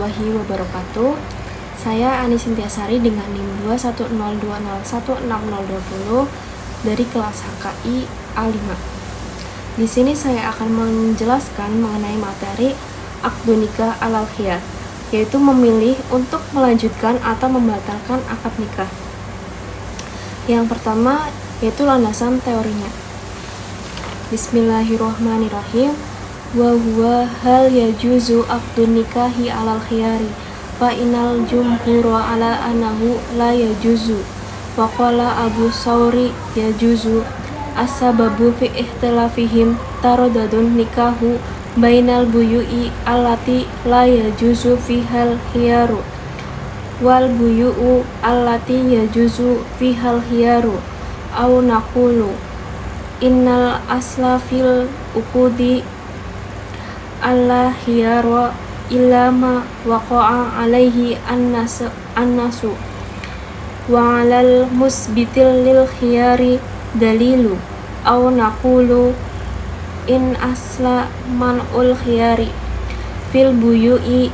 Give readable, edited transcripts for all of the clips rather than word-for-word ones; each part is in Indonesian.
warahmatullahi wabarakatuh. Saya Ani Sintiasari dengan NIM 21020166020 dari kelas HKI A5. Di sini saya akan menjelaskan mengenai materi Aqdun nikah alal khiyar, yaitu memilih untuk melanjutkan atau membatalkan akad nikah. Yang pertama yaitu landasan teorinya. Bismillahirrahmanirrahim. Wa huwa hal yajuzu aqdun nikahi alal khiyari fa inal jumhura ala anahu la yajuzu wa qala Abu Sauri yajuzu as-sababu fi ikhtilafihim taradadun nikahu bainal buyu'i allati la yajuzu fihal khiyaru wal buyu'u allati yajuzu fihal khiyaru au naqulu innal asla fil uqudi alla khiyara illa ma waqa'a alaihi annasu wa alal musbitil lil khiyari dalilu au naqulu in asla man'ul khiyari fil buyu'i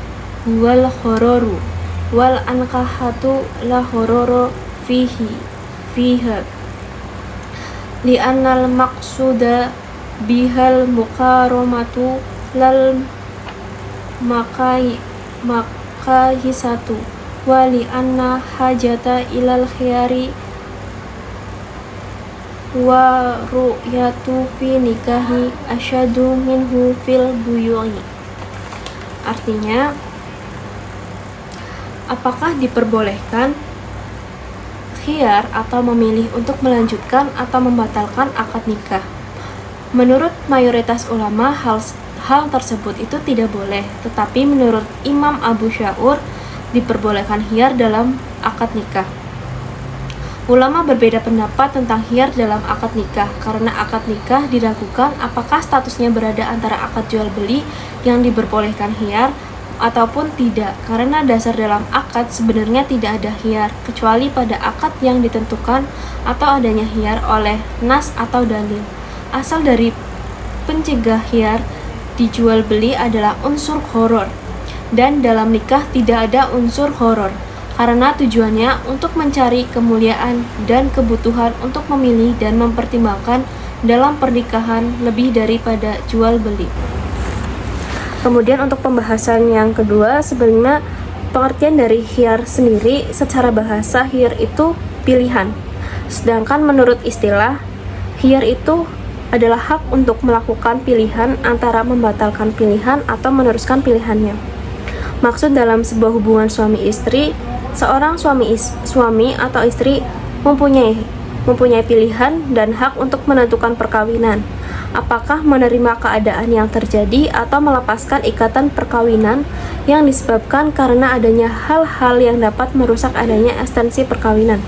wal khororu wal ankahatu la khororo fiha li'annal maqsuda bihal mukarramatu lal makahisatu wa li'anna hajata ilal khiyari wa ru'yatu fi nikahi asyadu minhu fil buyu'i. Artinya, apakah diperbolehkan khiyar atau memilih untuk melanjutkan atau membatalkan akad nikah? Menurut mayoritas ulama, hal tersebut itu tidak boleh, tetapi menurut Imam Abu Sya'ur diperbolehkan khiyar dalam akad nikah. Ulama berbeda pendapat tentang khiyar dalam akad nikah karena akad nikah diragukan apakah statusnya berada antara akad jual beli yang diperbolehkan khiyar ataupun tidak, karena dasar dalam akad sebenarnya tidak ada khiyar kecuali pada akad yang ditentukan atau adanya khiyar oleh nas atau dalil. Asal dari pencegah khiyar dijual beli adalah unsur horor, dan dalam nikah tidak ada unsur horor karena tujuannya untuk mencari kemuliaan dan kebutuhan untuk memilih dan mempertimbangkan dalam pernikahan lebih daripada jual beli. Kemudian untuk pembahasan yang kedua, sebenarnya pengertian dari khiyar sendiri secara bahasa khiyar itu pilihan, sedangkan menurut istilah khiyar itu adalah hak untuk melakukan pilihan antara membatalkan pilihan atau meneruskan pilihannya. Maksud dalam sebuah hubungan suami istri, seorang suami atau istri mempunyai pilihan dan hak untuk menentukan perkawinan. Apakah menerima keadaan yang terjadi atau melepaskan ikatan perkawinan yang disebabkan karena adanya hal-hal yang dapat merusak adanya esensi perkawinan.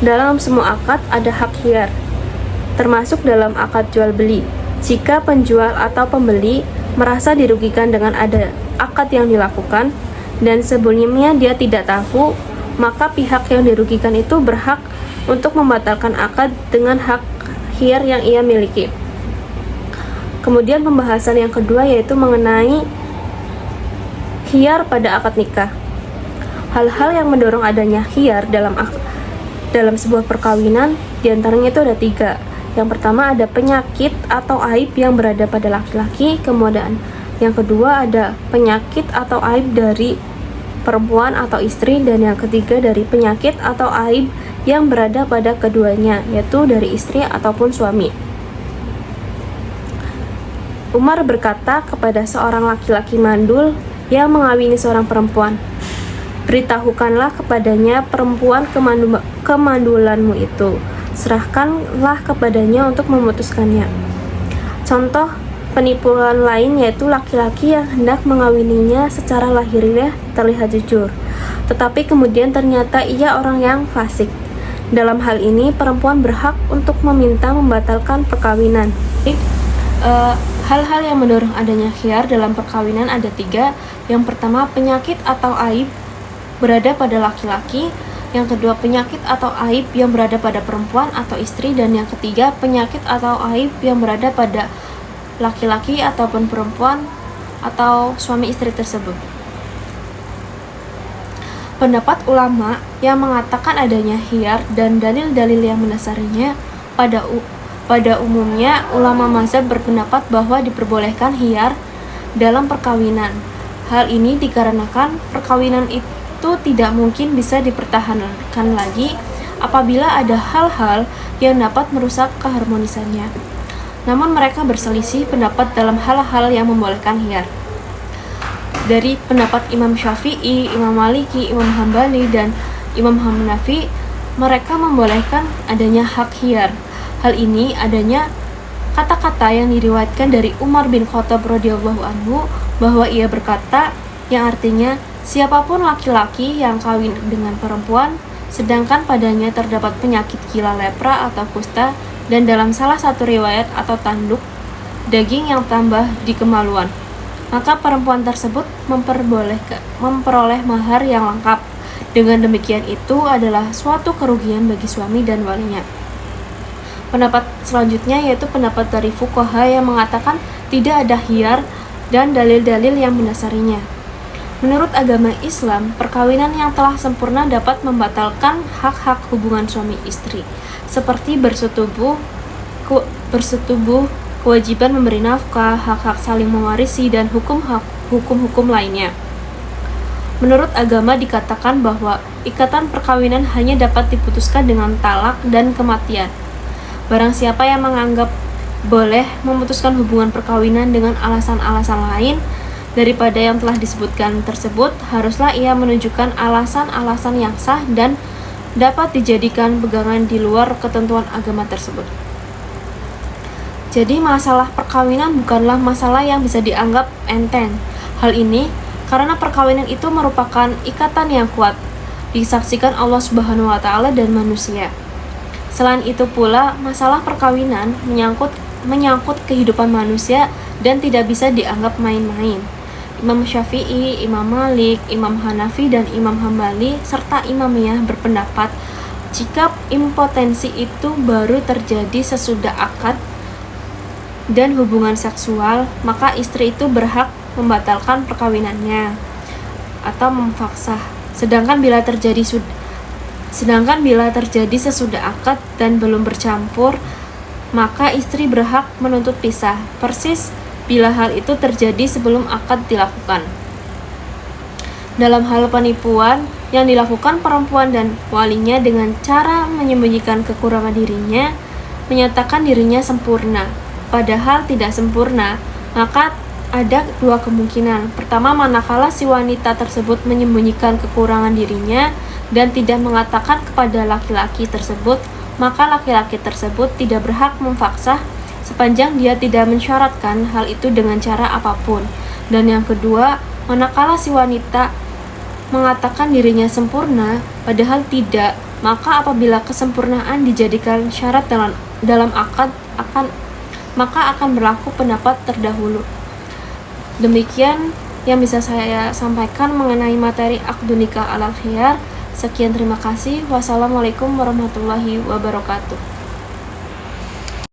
Dalam semua akad ada hak khiyar, termasuk dalam akad jual beli. Jika penjual atau pembeli merasa dirugikan dengan ada akad yang dilakukan dan sebelumnya dia tidak tahu, maka pihak yang dirugikan itu berhak untuk membatalkan akad dengan hak khiyar yang ia miliki. Kemudian pembahasan yang kedua yaitu mengenai khiyar pada akad nikah. Hal-hal yang mendorong adanya khiyar dalam sebuah perkawinan diantaranya itu ada 3. Yang pertama ada penyakit atau aib yang berada pada laki-laki, kemudian yang kedua ada penyakit atau aib dari perempuan atau istri, dan yang ketiga dari penyakit atau aib yang berada pada keduanya, yaitu dari istri ataupun suami. Umar berkata kepada seorang laki-laki mandul yang mengawini seorang perempuan, "Beritahukanlah kepadanya perempuan kemandulanmu itu, serahkanlah kepadanya untuk memutuskannya." Contoh penipuan lain yaitu laki-laki yang hendak mengawininya secara lahiriah terlihat jujur, tetapi kemudian ternyata ia orang yang fasik. Dalam hal ini perempuan berhak untuk meminta membatalkan perkawinan. Hal-hal yang mendorong adanya khiyar dalam perkawinan ada 3. Yang pertama penyakit atau aib berada pada laki-laki, yang kedua penyakit atau aib yang berada pada perempuan atau istri, dan yang ketiga penyakit atau aib yang berada pada laki-laki ataupun perempuan atau suami istri tersebut. Pendapat ulama yang mengatakan adanya khiyar dan dalil-dalil yang mendasarinya. Pada umumnya, ulama mazhab berpendapat bahwa diperbolehkan khiyar dalam perkawinan. Hal ini dikarenakan perkawinan itu tidak mungkin bisa dipertahankan lagi apabila ada hal-hal yang dapat merusak keharmonisannya. Namun mereka berselisih pendapat dalam hal-hal yang membolehkan khiyar. Dari pendapat Imam Syafi'i, Imam Maliki, Imam Hambali, dan Imam Hanafi, mereka membolehkan adanya hak khiyar. Hal ini adanya kata-kata yang diriwayatkan dari Umar bin Khattab radhiyallahu anhu bahwa ia berkata, yang artinya siapapun laki-laki yang kawin dengan perempuan sedangkan padanya terdapat penyakit gila, lepra atau kusta, dan dalam salah satu riwayat atau tanduk daging yang tambah di kemaluan, maka perempuan tersebut memperoleh mahar yang lengkap. Dengan demikian itu adalah suatu kerugian bagi suami dan walinya. Pendapat selanjutnya yaitu pendapat dari fuqaha yang mengatakan tidak ada khiyar dan dalil-dalil yang mendasarinya. Menurut agama Islam, perkawinan yang telah sempurna dapat membatalkan hak-hak hubungan suami istri, seperti bersetubuh, kewajiban memberi nafkah, hak-hak saling mewarisi, dan hukum-hukum lainnya. Menurut agama dikatakan bahwa ikatan perkawinan hanya dapat diputuskan dengan talak dan kematian. Barang siapa yang menganggap boleh memutuskan hubungan perkawinan dengan alasan-alasan lain daripada yang telah disebutkan tersebut, haruslah ia menunjukkan alasan-alasan yang sah dan dapat dijadikan pegangan di luar ketentuan agama tersebut. Jadi masalah perkawinan bukanlah masalah yang bisa dianggap enteng. Hal ini karena perkawinan itu merupakan ikatan yang kuat, disaksikan Allah Subhanahu wa taala dan manusia. Selain itu pula, masalah perkawinan menyangkut kehidupan manusia dan tidak bisa dianggap main-main. Imam Syafi'i, Imam Malik, Imam Hanafi, dan Imam Hambali serta Imamiyah berpendapat jika impotensi itu baru terjadi sesudah akad dan hubungan seksual, maka istri itu berhak membatalkan perkawinannya atau memfaksa. Sedangkan bila terjadi sesudah akad dan belum bercampur, maka istri berhak menuntut pisah, persis bila hal itu terjadi sebelum akad dilakukan. Dalam hal penipuan yang dilakukan perempuan dan walinya dengan cara menyembunyikan kekurangan dirinya, menyatakan dirinya sempurna, padahal tidak sempurna, maka ada dua kemungkinan. Pertama, manakala si wanita tersebut menyembunyikan kekurangan dirinya dan tidak mengatakan kepada laki-laki tersebut, maka laki-laki tersebut tidak berhak memfaksa sepanjang dia tidak mensyaratkan hal itu dengan cara apapun. Dan yang kedua, manakala si wanita mengatakan dirinya sempurna padahal tidak, maka apabila kesempurnaan dijadikan syarat dalam akad akan berlaku pendapat terdahulu. Demikian yang bisa saya sampaikan mengenai materi akdun nikah alal khiyar. Sekian, terima kasih. Wassalamualaikum warahmatullahi wabarakatuh.